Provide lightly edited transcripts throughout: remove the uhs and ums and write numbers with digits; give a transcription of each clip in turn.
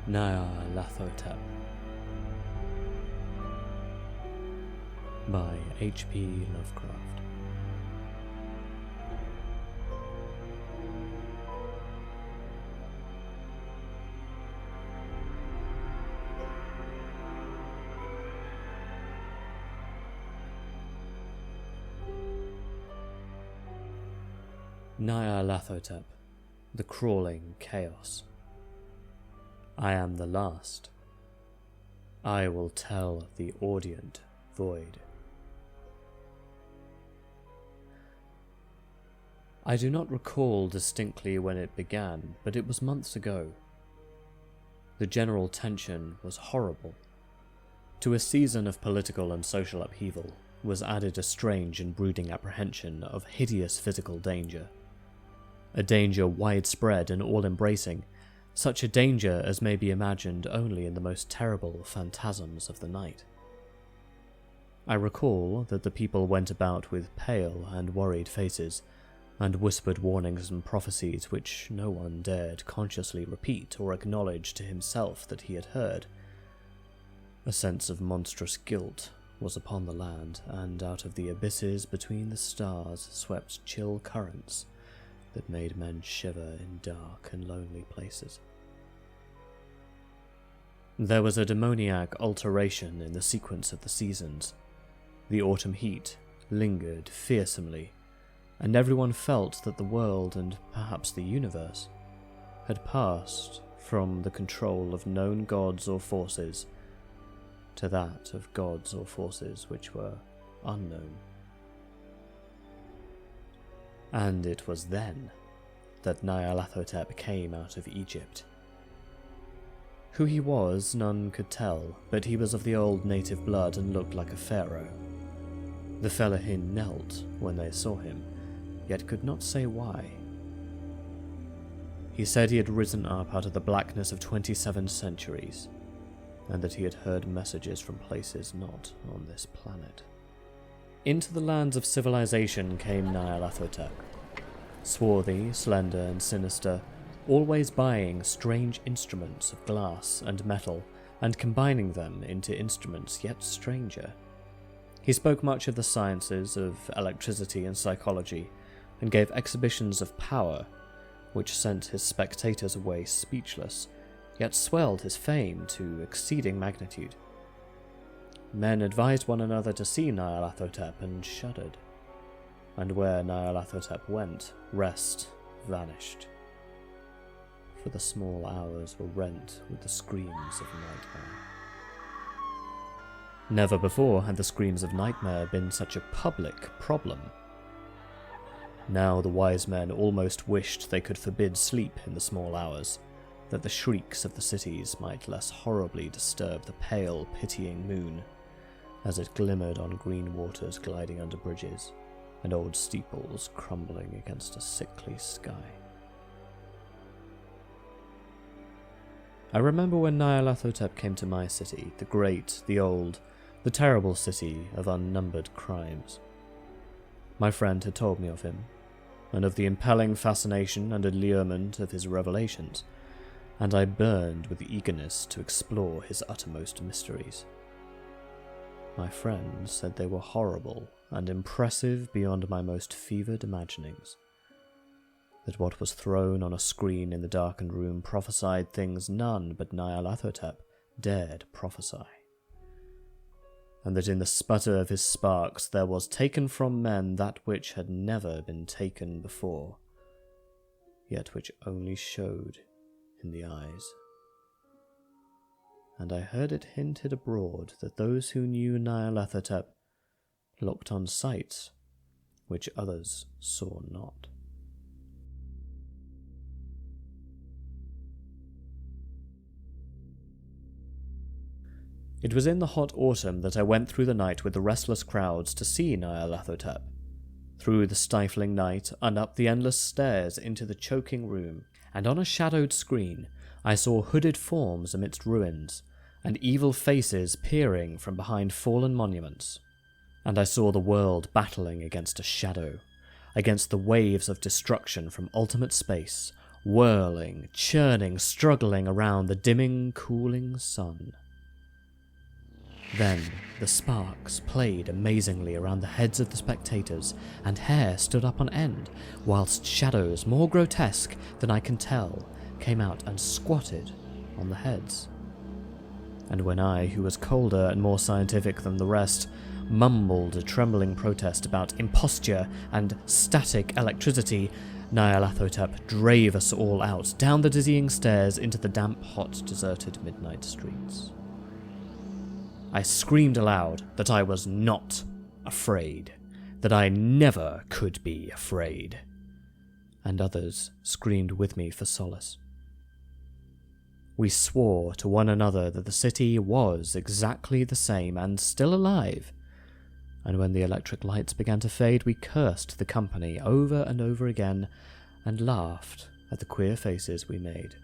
Nyarlathotep by H.P. Lovecraft. Nyarlathotep, the crawling chaos. I am the last. I will tell the audient void. I do not recall distinctly when it began, but it was months ago. The general tension was horrible. To a season of political and social upheaval was added a strange and brooding apprehension of hideous physical danger. A danger widespread and all-embracing, such a danger as may be imagined only in the most terrible phantasms of the night. I recall that the people went about with pale and worried faces, and whispered warnings and prophecies which no one dared consciously repeat or acknowledge to himself that he had heard. A sense of monstrous guilt was upon the land, and out of the abysses between the stars swept chill currents that made men shiver in dark and lonely places. There was a demoniac alteration in the sequence of the seasons. The autumn heat lingered fearsomely, and everyone felt that the world, and perhaps the universe, had passed from the control of known gods or forces to that of gods or forces which were unknown. And it was then that Nyarlathotep came out of Egypt. Who he was, none could tell, but he was of the old native blood and looked like a pharaoh. The Fellahin knelt when they saw him, yet could not say why. He said he had risen up out of the blackness of 27 centuries, and that he had heard messages from places not on this planet. Into the lands of civilization came Nyarlathotep, swarthy, slender, and sinister, always buying strange instruments of glass and metal and combining them into instruments yet stranger. He spoke much of the sciences of electricity and psychology, and gave exhibitions of power, which sent his spectators away speechless, yet swelled his fame to exceeding magnitude. Men advised one another to see Nyarlathotep and shuddered, and where Nyarlathotep went, rest vanished, for the small hours were rent with the screams of nightmare. Never before had the screams of nightmare been such a public problem. Now the wise men almost wished they could forbid sleep in the small hours, that the shrieks of the cities might less horribly disturb the pale, pitying moon, as it glimmered on green waters gliding under bridges, and old steeples crumbling against a sickly sky. I remember when Nyarlathotep came to my city, the great, the old, the terrible city of unnumbered crimes. My friend had told me of him, and of the impelling fascination and allurement of his revelations, and I burned with eagerness to explore his uttermost mysteries. My friend said they were horrible and impressive beyond my most fevered imaginings, that what was thrown on a screen in the darkened room prophesied things none but Nyarlathotep dared prophesy, and that in the sputter of his sparks there was taken from men that which had never been taken before, yet which only showed in the eyes. And I heard it hinted abroad that those who knew Nyarlathotep looked on sights which others saw not. It was in the hot autumn that I went through the night with the restless crowds to see Nyarlathotep, through the stifling night and up the endless stairs into the choking room, and on a shadowed screen I saw hooded forms amidst ruins, and evil faces peering from behind fallen monuments, and I saw the world battling against a shadow, against the waves of destruction from ultimate space, whirling, churning, struggling around the dimming, cooling sun. Then the sparks played amazingly around the heads of the spectators, and hair stood up on end, whilst shadows more grotesque than I can tell came out and squatted on the heads. And when I, who was colder and more scientific than the rest, mumbled a trembling protest about imposture and static electricity, Nyarlathotep drave us all out, down the dizzying stairs into the damp, hot, deserted midnight streets. I screamed aloud that I was not afraid, that I never could be afraid, and others screamed with me for solace. We swore to one another that the city was exactly the same and still alive, and when the electric lights began to fade, we cursed the company over and over again and laughed at the queer faces we made.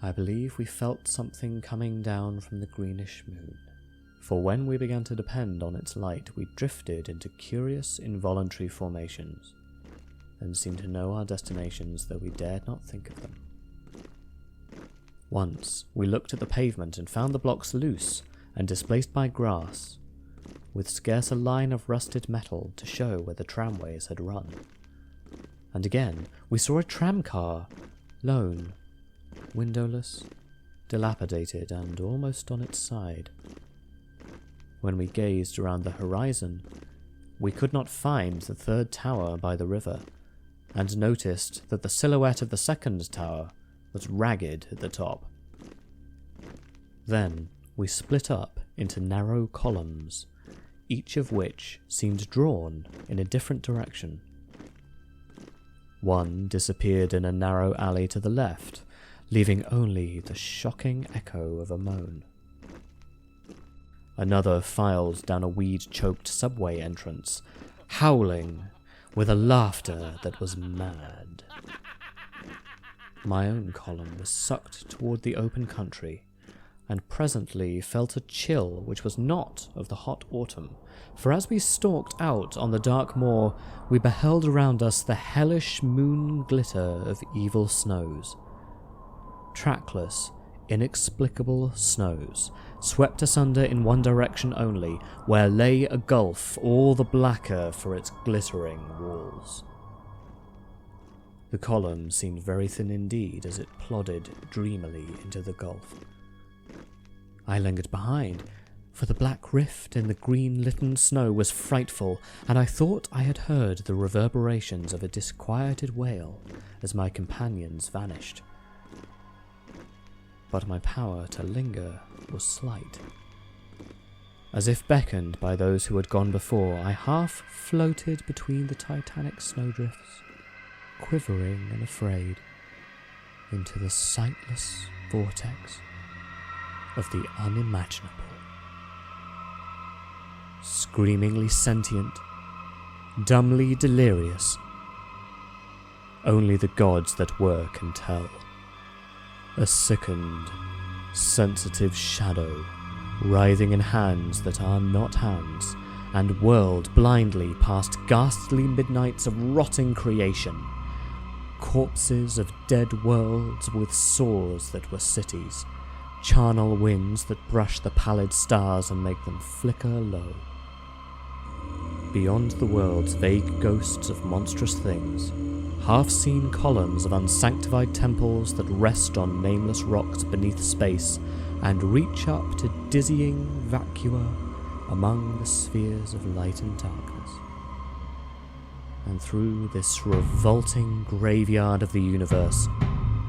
I believe we felt something coming down from the greenish moon, for when we began to depend on its light, we drifted into curious involuntary formations, and seemed to know our destinations, though we dared not think of them. Once we looked at the pavement and found the blocks loose and displaced by grass, with scarce a line of rusted metal to show where the tramways had run. And again we saw a tramcar, lone, windowless, dilapidated, and almost on its side. When we gazed around the horizon, we could not find the third tower by the river, and noticed that the silhouette of the second tower was ragged at the top. Then we split up into narrow columns, each of which seemed drawn in a different direction. One disappeared in a narrow alley to the left, leaving only the shocking echo of a moan. Another filed down a weed-choked subway entrance, howling with a laughter that was mad. My own column was sucked toward the open country, and presently felt a chill which was not of the hot autumn, for as we stalked out on the dark moor, we beheld around us the hellish moon glitter of evil snows. Trackless, inexplicable snows swept asunder in one direction only, where lay a gulf all the blacker for its glittering walls. The column seemed very thin indeed as it plodded dreamily into the gulf. I lingered behind, for the black rift in the green-litten snow was frightful, and I thought I had heard the reverberations of a disquieted wail as my companions vanished. But my power to linger was slight. As if beckoned by those who had gone before, I half floated between the titanic snowdrifts, quivering and afraid, into the sightless vortex of the unimaginable. Screamingly sentient, dumbly delirious, only the gods that were can tell. A sickened, sensitive shadow, writhing in hands that are not hands, and whirled blindly past ghastly midnights of rotting creation, corpses of dead worlds with sores that were cities, charnel winds that brush the pallid stars and make them flicker low. Beyond the world's vague ghosts of monstrous things, half-seen columns of unsanctified temples that rest on nameless rocks beneath space and reach up to dizzying vacua among the spheres of light and darkness. And through this revolting graveyard of the universe,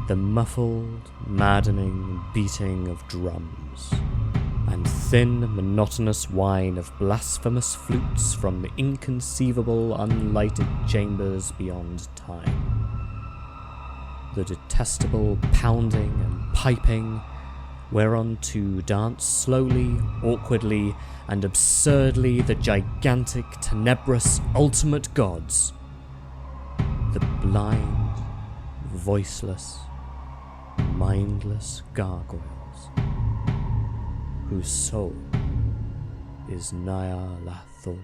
the muffled, maddening beating of drums, and thin, monotonous whine of blasphemous flutes from the inconceivable, unlighted chambers beyond time. The detestable pounding and piping, whereunto dance slowly, awkwardly, and absurdly the gigantic, tenebrous, ultimate gods, the blind, voiceless, mindless gargoyles, whose soul is Nyarlathotep.